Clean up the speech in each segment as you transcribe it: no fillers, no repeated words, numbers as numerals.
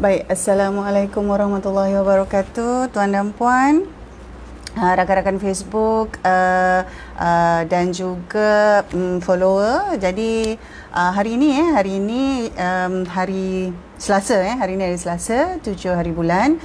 Baik, Assalamualaikum warahmatullahi wabarakatuh, tuan dan puan, rakan-rakan Facebook dan juga follower. Jadi hari ini hari Selasa, hari ini hari Selasa 7 hari bulan.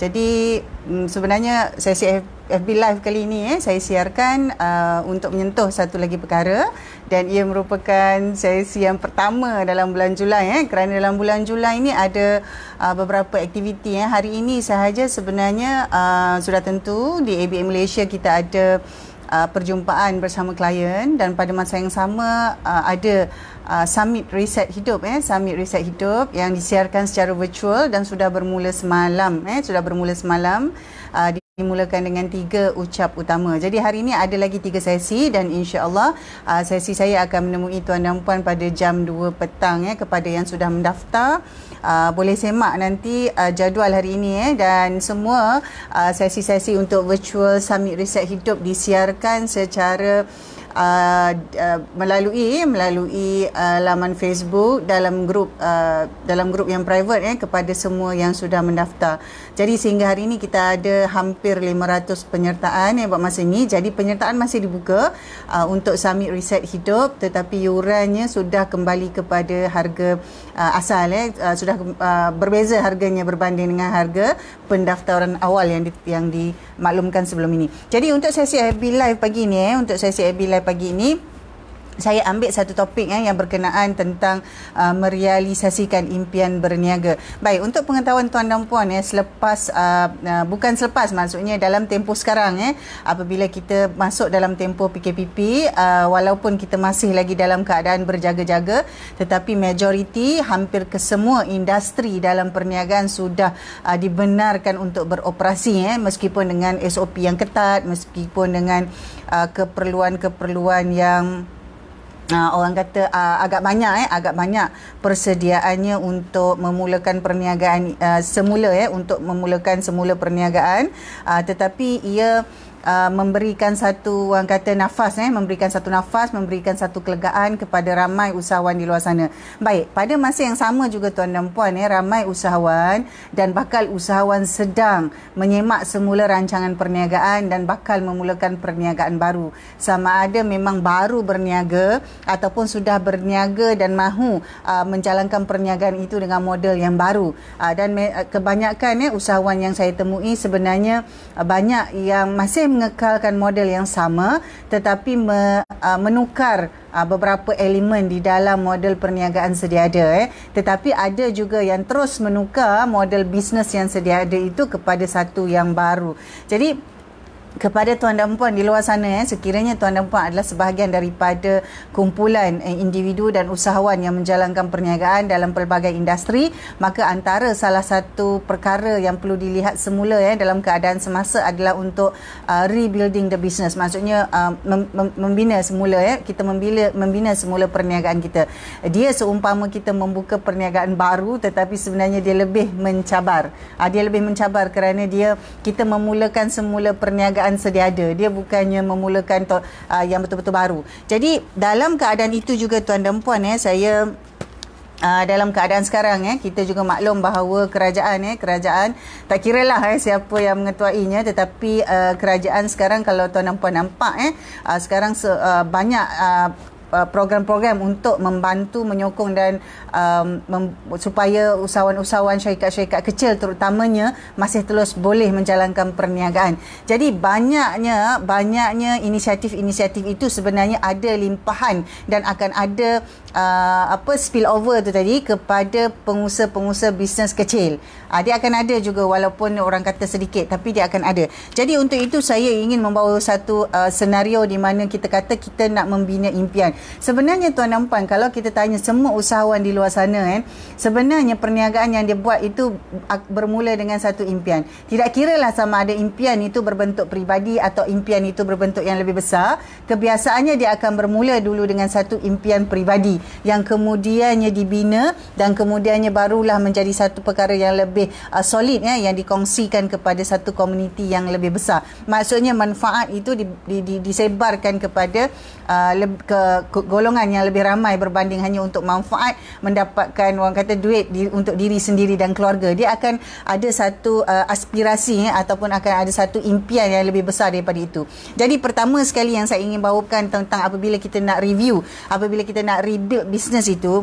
Jadi sebenarnya sesi FB Live kali ini saya siarkan untuk menyentuh satu lagi perkara, dan ia merupakan sesi yang pertama dalam bulan Julai, kerana dalam bulan Julai ini ada beberapa aktiviti. Hari ini sahaja sebenarnya sudah tentu di ABM Malaysia kita ada perjumpaan bersama klien, dan pada masa yang sama ada Summit Reset Hidup, Summit Reset Hidup yang disiarkan secara virtual dan sudah bermula semalam, dimulakan dengan 3 ucap utama. Jadi hari ini ada lagi 3 sesi, dan insya-Allah sesi saya akan menemui tuan dan puan pada jam 2 petang. Kepada yang sudah mendaftar, boleh semak nanti jadual hari ini, dan semua sesi-sesi untuk virtual Summit Reset Hidup disiarkan secara melalui laman Facebook dalam grup yang private kepada semua yang sudah mendaftar. Jadi sehingga hari ini kita ada hampir 500 penyertaan buat masa ini. Jadi penyertaan masih dibuka untuk Summit Reset Hidup, tetapi yurannya sudah kembali kepada harga asal, sudah berbeza harganya berbanding dengan harga pendaftaran awal yang dimaklumkan sebelum ini. Jadi untuk sesi FB Live pagi ini, saya ambil satu topik yang berkenaan tentang merealisasikan impian berniaga. Baik, untuk pengetahuan tuan dan puan, maksudnya dalam tempoh sekarang, apabila kita masuk dalam tempoh PKPP, walaupun kita masih lagi dalam keadaan berjaga-jaga, tetapi majoriti hampir kesemua industri dalam perniagaan sudah dibenarkan untuk beroperasi, meskipun dengan SOP yang ketat, meskipun dengan keperluan-keperluan yang orang kata agak banyak persediaannya untuk memulakan perniagaan semula perniagaan, tetapi ia memberikan satu nafas, memberikan satu kelegaan kepada ramai usahawan di luar sana. Baik, pada masa yang sama juga tuan dan puan, ramai usahawan dan bakal usahawan sedang menyemak semula rancangan perniagaan dan bakal memulakan perniagaan baru. Sama ada memang baru berniaga ataupun sudah berniaga dan mahu menjalankan perniagaan itu dengan model yang baru. Dan kebanyakan usahawan yang saya temui sebenarnya banyak yang masih mengekalkan model yang sama, tetapi menukar beberapa elemen di dalam model perniagaan sedia ada. Tetapi ada juga yang terus menukar model bisnes yang sedia ada itu kepada satu yang baru. Jadi kepada tuan dan puan di luar sana, sekiranya tuan dan puan adalah sebahagian daripada kumpulan individu dan usahawan yang menjalankan perniagaan dalam pelbagai industri, maka antara salah satu perkara yang perlu dilihat semula dalam keadaan semasa adalah untuk rebuilding the business. Maksudnya membina semula, kita membina semula perniagaan kita. Dia seumpama kita membuka perniagaan baru, tetapi sebenarnya dia lebih mencabar. Kerana kita memulakan semula perniagaan sedia ada. Dia bukannya memulakan yang betul-betul baru. Jadi dalam keadaan itu juga tuan dan puan, saya dalam keadaan sekarang, kita juga maklum bahawa kerajaan tak kiralah siapa yang mengetuainya, tetapi kerajaan sekarang, kalau tuan dan puan nampak, sekarang banyak program-program untuk membantu, menyokong dan supaya usahawan-usahawan, syarikat-syarikat kecil terutamanya masih terus boleh menjalankan perniagaan. Jadi banyaknya inisiatif-inisiatif itu sebenarnya ada limpahan dan akan ada spill over tu tadi kepada pengusaha-pengusaha bisnes kecil. Dia akan ada juga, walaupun orang kata sedikit, tapi dia akan ada. Jadi untuk itu saya ingin membawa satu senario di mana kita kata kita nak membina impian. Sebenarnya tuan dan puan, kalau kita tanya semua usahawan di luar sana, sebenarnya perniagaan yang dia buat itu bermula dengan satu impian. Tidak kiralah sama ada impian itu berbentuk peribadi atau impian itu berbentuk yang lebih besar. Kebiasaannya dia akan bermula dulu dengan satu impian peribadi yang kemudiannya dibina dan kemudiannya barulah menjadi satu perkara yang lebih solid, yang dikongsikan kepada satu komuniti yang lebih besar. Maksudnya manfaat itu disebarkan kepada golongan yang lebih ramai berbanding hanya untuk manfaat, mendapatkan orang kata duit untuk diri sendiri dan keluarga. Dia akan ada satu aspirasi ataupun akan ada satu impian yang lebih besar daripada itu. Jadi pertama sekali yang saya ingin bawakan tentang apabila kita nak review, apabila kita nak rebuild bisnes itu,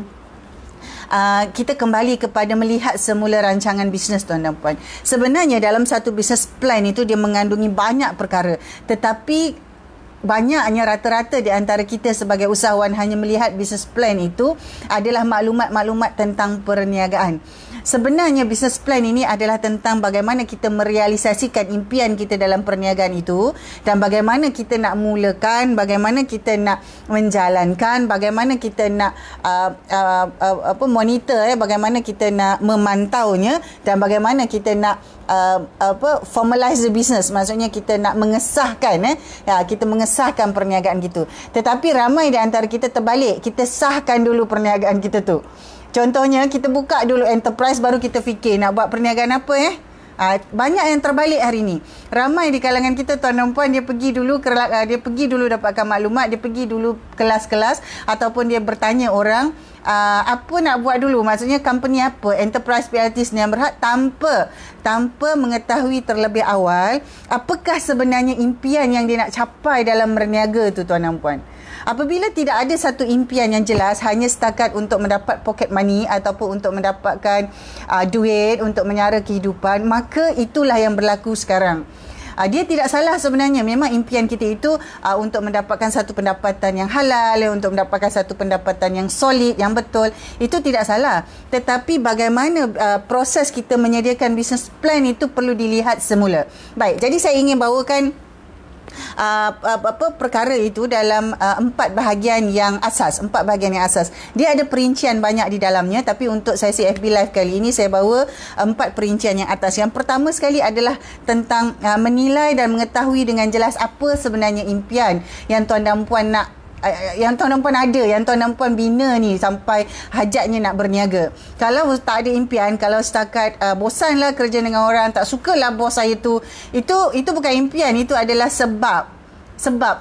kita kembali kepada melihat semula rancangan bisnes, tuan dan puan. Sebenarnya dalam satu bisnes plan itu dia mengandungi banyak perkara, tetapi banyaknya rata-rata di antara kita sebagai usahawan hanya melihat business plan itu adalah maklumat-maklumat tentang perniagaan. Sebenarnya business plan ini adalah tentang bagaimana kita merealisasikan impian kita dalam perniagaan itu, dan bagaimana kita nak mulakan, bagaimana kita nak menjalankan, bagaimana kita nak monitor, bagaimana kita nak memantaunya, dan bagaimana kita nak formalize the business. Maksudnya kita nak mengesahkan kita mengesahkan perniagaan gitu. Tetapi ramai di antara kita terbalik, kita sahkan dulu perniagaan kita tu. Contohnya kita buka dulu enterprise, baru kita fikir nak buat perniagaan apa. Banyak yang terbalik hari ni. Ramai di kalangan kita, tuan dan puan, dia pergi dulu dapatkan maklumat, dia pergi dulu kelas-kelas, ataupun dia bertanya orang apa nak buat dulu, maksudnya company apa, enterprise PLT Sdn Bhd, tanpa mengetahui terlebih awal apakah sebenarnya impian yang dia nak capai dalam berniaga tu, tuan dan puan. Apabila tidak ada satu impian yang jelas, hanya setakat untuk mendapat pocket money ataupun untuk mendapatkan duit untuk menyara kehidupan, maka itulah yang berlaku sekarang. Dia tidak salah sebenarnya. Memang impian kita itu untuk mendapatkan satu pendapatan yang halal, untuk mendapatkan satu pendapatan yang solid, yang betul. Itu tidak salah. Tetapi bagaimana proses kita menyediakan business plan itu perlu dilihat semula. Baik, jadi saya ingin bawakan perkara itu dalam empat bahagian yang asas. Dia ada perincian banyak di dalamnya, tapi untuk sesi FB Live kali ini saya bawa empat perincian yang atas. Yang pertama sekali adalah tentang menilai dan mengetahui dengan jelas apa sebenarnya impian yang tuan dan puan nak, yang tuan dan puan ada, yang tuan dan puan bina ni sampai hajatnya nak berniaga. Kalau tak ada impian, kalau setakat bosanlah kerja dengan orang, tak sukalah bos saya tu, itu bukan impian, itu adalah sebab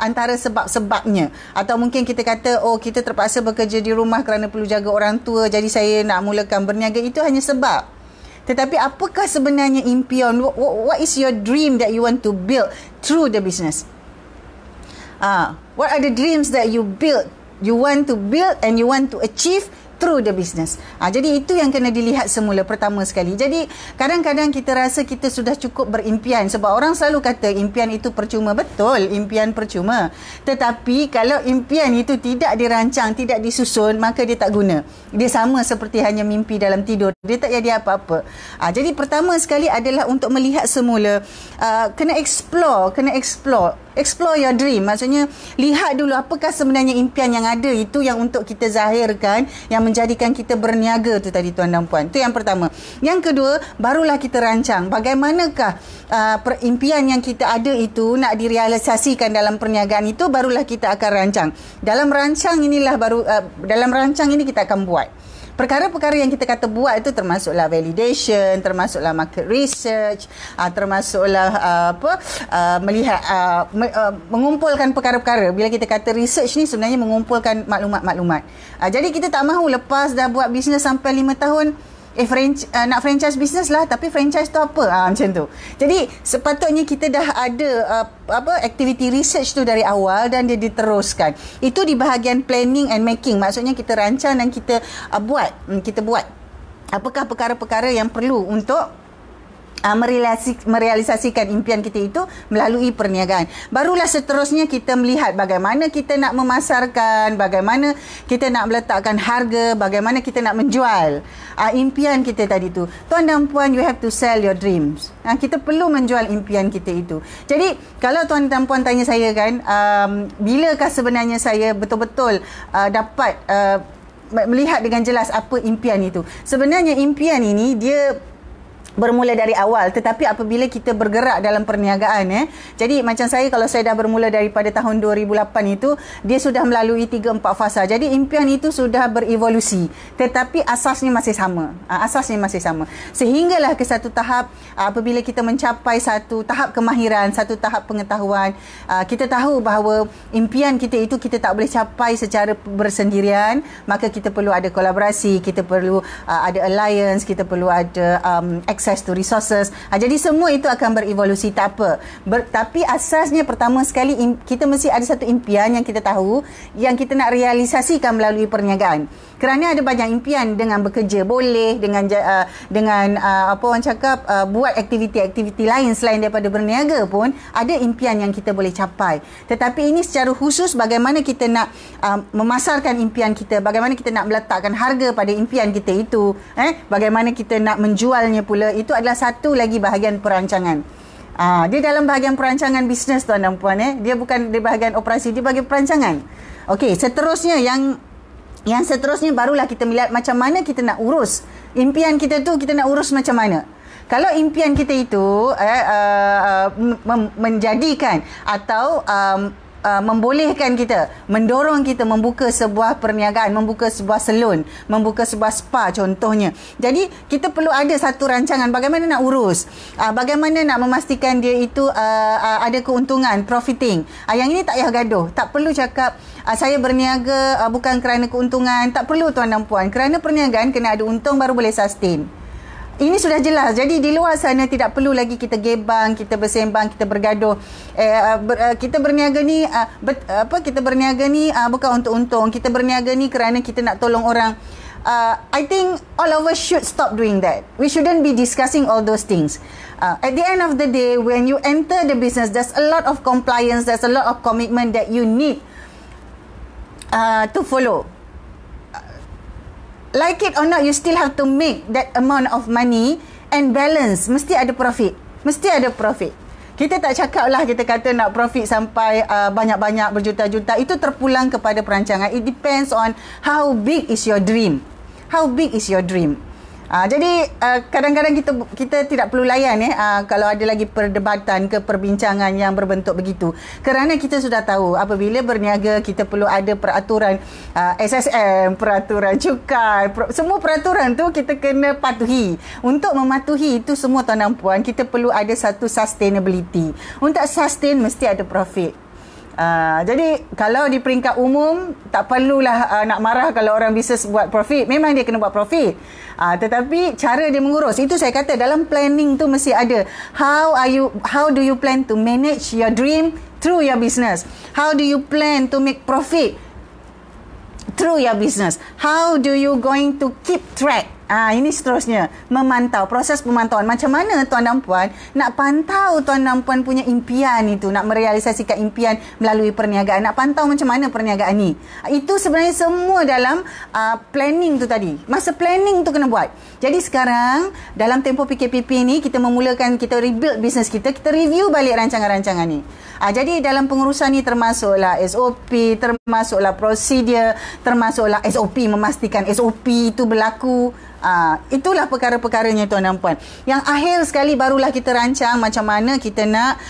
antara sebab-sebabnya. Atau mungkin kita kata, kita terpaksa bekerja di rumah kerana perlu jaga orang tua, jadi saya nak mulakan berniaga. Itu hanya sebab. Tetapi apakah sebenarnya impian? What is your dream that you want to build through the business? What are the dreams that you want to build and you want to achieve through the business? Jadi itu yang kena dilihat semula pertama sekali. Jadi kadang-kadang kita rasa kita sudah cukup berimpian, sebab orang selalu kata impian itu percuma. Betul, impian percuma. Tetapi kalau impian itu tidak dirancang, tidak disusun, maka dia tak guna. Dia sama seperti hanya mimpi dalam tidur. Dia tak jadi apa-apa. Jadi pertama sekali adalah untuk melihat semula, kena explore your dream. Maksudnya lihat dulu apakah sebenarnya impian yang ada itu, yang untuk kita zahirkan, yang menjadikan kita berniaga tu tadi, tuan dan puan. Itu yang pertama. Yang kedua, barulah kita rancang bagaimanakah impian yang kita ada itu nak direalisasikan dalam perniagaan itu, barulah kita akan rancang. Dalam rancang ini kita akan buat perkara-perkara yang kita kata buat itu, termasuklah validation, termasuklah market research, termasuklah melihat, mengumpulkan perkara-perkara. Bila kita kata research ni sebenarnya mengumpulkan maklumat-maklumat. Jadi kita tak mahu lepas dah buat bisnes sampai 5 tahun, nak franchise bisnes lah, tapi franchise tu apa? Macam tu. Jadi sepatutnya kita dah ada aktiviti research tu dari awal dan dia diteruskan. Itu di bahagian planning and making. Maksudnya kita rancang dan kita buat. Apakah perkara-perkara yang perlu untuk merealisasikan impian kita itu melalui perniagaan. Barulah seterusnya kita melihat bagaimana kita nak memasarkan, bagaimana kita nak meletakkan harga, bagaimana kita nak menjual impian kita tadi tu. Tuan dan puan, you have to sell your dreams. Kita perlu menjual impian kita itu. Jadi kalau tuan dan puan tanya saya kan, bilakah sebenarnya saya betul-betul dapat melihat dengan jelas apa impian itu? Sebenarnya impian ini dia bermula dari awal, tetapi apabila kita bergerak dalam perniagaan, jadi macam saya, kalau saya dah bermula daripada tahun 2008 itu, dia sudah melalui 3-4 fasa. Jadi impian itu sudah berevolusi, tetapi asasnya masih sama. Asasnya masih sama. Sehinggalah ke satu tahap, apabila kita mencapai satu tahap kemahiran, satu tahap pengetahuan, kita tahu bahawa impian kita itu kita tak boleh capai secara bersendirian, maka kita perlu ada kolaborasi, kita perlu ada alliance, kita perlu ada access to resources. Jadi semua itu akan berevolusi, tak apa. Tapi asasnya pertama sekali, kita mesti ada satu impian yang kita tahu, yang kita nak realisasikan melalui perniagaan. Kerana ada banyak impian, dengan bekerja boleh, dengan apa orang cakap, buat aktiviti-aktiviti lain selain daripada berniaga pun ada impian yang kita boleh capai. Tetapi ini secara khusus bagaimana kita nak memasarkan impian kita, bagaimana kita nak meletakkan harga pada impian kita itu, bagaimana kita nak menjualnya pula, itu adalah satu lagi bahagian perancangan. Dia dalam bahagian perancangan bisnes, tuan dan puan. Dia bukan di bahagian operasi, dia bahagian perancangan. Okey, seterusnya yang seterusnya barulah kita melihat macam mana kita nak urus impian kita tu, kita nak urus macam mana. Kalau impian kita itu menjadikan atau membolehkan kita, mendorong kita membuka sebuah perniagaan, membuka sebuah salon, membuka sebuah spa contohnya. Jadi kita perlu ada satu rancangan bagaimana nak urus, bagaimana nak memastikan dia itu ada keuntungan, profiting. Yang ini tak payah gaduh, tak perlu cakap saya berniaga bukan kerana keuntungan. Tak perlu tuan dan puan, kerana perniagaan kena ada untung baru boleh sustain. Ini sudah jelas. Jadi di luar sana tidak perlu lagi kita gebang, kita bersembang, kita bergaduh. Kita berniaga ni kita berniaga ni bukan untuk untung. Kita berniaga ni kerana kita nak tolong orang. I think all of us should stop doing that. We shouldn't be discussing all those things. At the end of the day, when you enter the business, there's a lot of compliance, there's a lot of commitment that you need to follow. Like it or not, you still have to make that amount of money and balance. Mesti ada profit. Mesti ada profit. Kita tak cakap lah, kita kata nak profit sampai banyak-banyak, berjuta-juta. Itu terpulang kepada perancangan. It depends on how big is your dream. How big is your dream. Jadi kadang-kadang kita tidak perlu layan kalau ada lagi perdebatan ke perbincangan yang berbentuk begitu. Kerana kita sudah tahu apabila berniaga kita perlu ada peraturan SSM, peraturan cukai, semua peraturan tu kita kena patuhi. Untuk mematuhi itu semua tuan dan puan, kita perlu ada satu sustainability. Untuk sustain mesti ada profit. Jadi kalau di peringkat umum tak perlulah nak marah kalau orang bisnes buat profit. Memang dia kena buat profit. Tetapi cara dia mengurus, itu saya kata dalam planning tu mesti ada. How do you plan to manage your dream through your business? How do you plan to make profit through your business? How do you going to keep track? Ini seterusnya, memantau, proses pemantauan. Macam mana tuan dan puan nak pantau tuan dan puan punya impian itu, nak merealisasikan impian melalui perniagaan, nak pantau macam mana perniagaan ni. Itu sebenarnya semua dalam planning tu tadi. Masa planning tu kena buat. Jadi sekarang dalam tempoh PKPP ni, kita memulakan, kita rebuild bisnes kita, kita review balik rancangan-rancangan ni. Jadi dalam pengurusan ni termasuklah SOP, termasuklah prosedur, termasuklah SOP, memastikan SOP itu berlaku. Itulah perkara-perkaranya tuan dan puan. Yang akhir sekali barulah kita rancang macam mana kita nak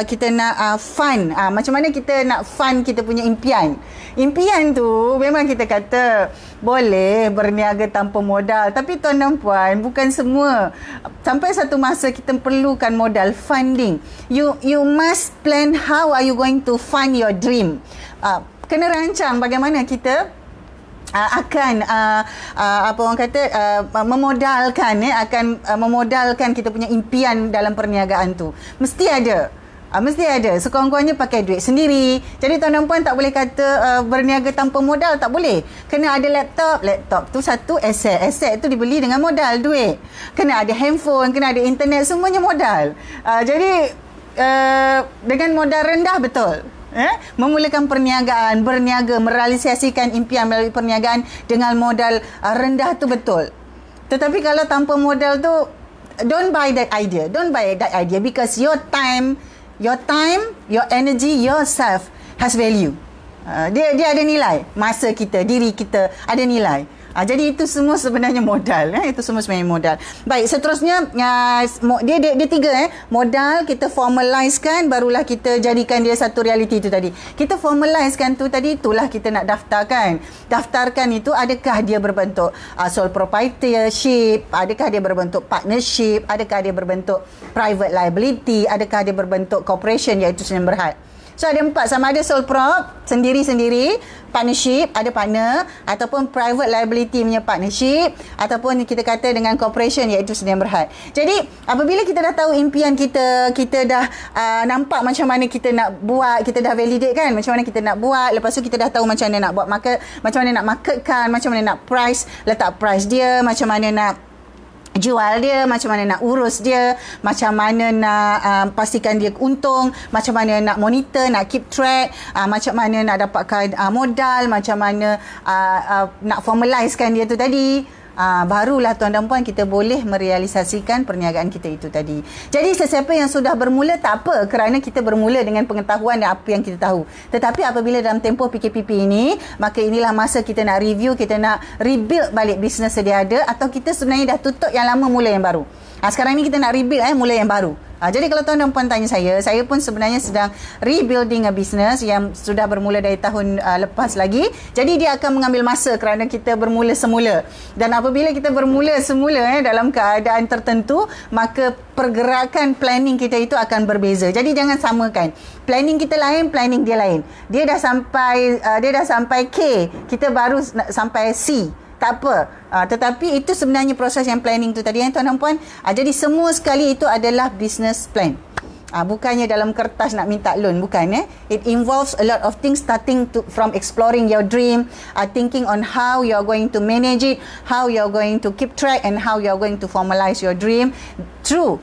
kita nak fund, macam mana kita nak fund kita punya impian. Impian tu memang kita kata boleh berniaga tanpa modal, tapi tuan dan puan, bukan semua. Sampai satu masa kita perlukan modal, funding. You must plan how are you going to fund your dream. Kena rancang bagaimana kita akan memodalkan kita punya impian dalam perniagaan tu. Mesti ada. Sekurang-kurangnya pakai duit sendiri. Jadi tuan dan puan tak boleh kata berniaga tanpa modal, tak boleh. Kena ada laptop tu satu aset tu dibeli dengan modal, duit. Kena ada handphone, kena ada internet, semuanya modal. Jadi dengan modal rendah, betul. Memulakan perniagaan, berniaga, merealisasikan impian melalui perniagaan dengan modal rendah tu betul. Tetapi kalau tanpa modal tu, don't buy that idea because your time, your energy, yourself has value. Dia ada nilai. Masa kita, diri kita ada nilai. Jadi itu semua sebenarnya modal. Itu semua sebenarnya modal. Baik, seterusnya dia tiga. Modal, kita formalizekan, barulah kita jadikan dia satu realiti itu tadi. Kita formalizekan tu tadi, itulah kita nak daftarkan. Daftarkan itu, adakah dia berbentuk sole proprietorship, adakah dia berbentuk partnership, adakah dia berbentuk private liability, adakah dia berbentuk corporation, iaitu senyum berhad. So ada 4, sama ada sole prop sendiri-sendiri, partnership ada partner, ataupun private liability punya partnership, ataupun kita kata dengan corporation, iaitu sedia berhad. Jadi apabila kita dah tahu impian kita, kita dah nampak macam mana kita nak buat, kita dah validate kan macam mana kita nak buat, lepas tu kita dah tahu macam mana nak buat market, macam mana nak marketkan, macam mana nak price, letak price dia, macam mana nak jual dia, macam mana nak urus dia, macam mana nak pastikan dia untung, macam mana nak monitor, nak keep track, macam mana nak dapatkan modal, macam mana nak formalizekan dia tu tadi. Barulah tuan dan puan kita boleh merealisasikan perniagaan kita itu tadi. Jadi sesiapa yang sudah bermula tak apa, kerana kita bermula dengan pengetahuan dan apa yang kita tahu. Tetapi apabila dalam tempoh PKPP ini, maka inilah masa kita nak review, kita nak rebuild balik bisnes sedia ada, atau kita sebenarnya dah tutup yang lama, mula yang baru. Sekarang ni kita nak rebuild mula yang baru. Jadi kalau tuan dan puan tanya saya pun sebenarnya sedang rebuilding a business yang sudah bermula dari tahun lepas lagi. Jadi dia akan mengambil masa kerana kita bermula semula. Dan apabila kita bermula semula dalam keadaan tertentu, maka pergerakan planning kita itu akan berbeza. Jadi jangan samakan. Planning kita lain, planning dia lain. Dia dah sampai K, kita baru sampai C. Tak apa. Tetapi itu sebenarnya proses yang planning tu tadi tuan dan puan. Jadi semua sekali itu adalah business plan. Bukannya dalam kertas nak minta loan, bukan. It involves a lot of things, starting from exploring your dream, thinking on how you are going to manage it, how you are going to keep track, and how you are going to formalize your dream through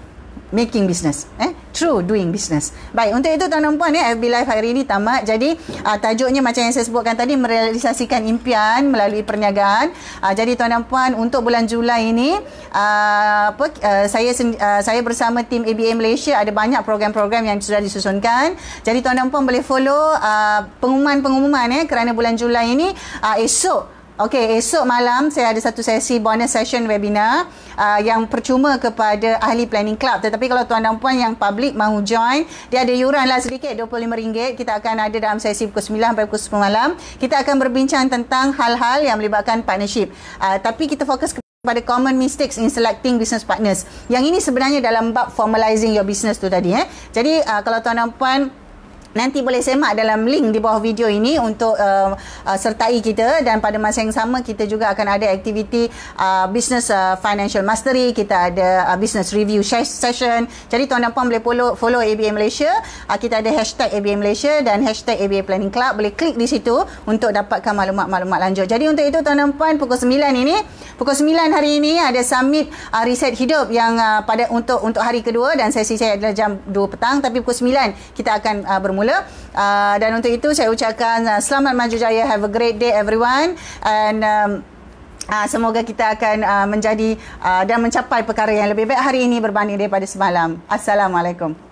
making business, through doing business. Baik, untuk itu tuan dan puan, FB Live hari ini tamat. Jadi tajuknya macam yang saya sebutkan tadi, merealisasikan impian melalui perniagaan. Jadi tuan dan puan, untuk bulan Julai ini saya bersama tim ABA Malaysia ada banyak program-program yang sudah disusunkan. Jadi tuan dan puan boleh follow pengumuman kerana bulan Julai ini esok. Esok malam saya ada satu sesi bonus session webinar yang percuma kepada ahli planning club. Tetapi kalau tuan dan puan yang public mahu join, dia ada yuran lah sedikit, RM25. Kita akan ada dalam sesi pukul 9 sampai pukul 10 malam. Kita akan berbincang tentang hal-hal yang melibatkan partnership. Tapi kita fokus pada common mistakes in selecting business partners. Yang ini sebenarnya dalam bab formalizing your business tu tadi. Jadi kalau tuan dan puan nanti boleh semak dalam link di bawah video ini untuk sertai kita. Dan pada masa yang sama kita juga akan ada aktiviti business financial mastery, kita ada business review session. Jadi tuan dan puan boleh follow ABA Malaysia. Kita ada hashtag ABA Malaysia dan hashtag ABA Planning Club. Boleh klik di situ untuk dapatkan maklumat-maklumat lanjut. Jadi untuk itu tuan dan puan, pukul 9 hari ini ada summit riset hidup yang untuk hari kedua, dan sesi saya adalah jam 2 petang, tapi pukul 9 kita akan bermula. Dan untuk itu saya ucapkan selamat maju jaya, have a great day everyone, and semoga kita akan menjadi dan mencapai perkara yang lebih baik hari ini berbanding daripada semalam. Assalamualaikum.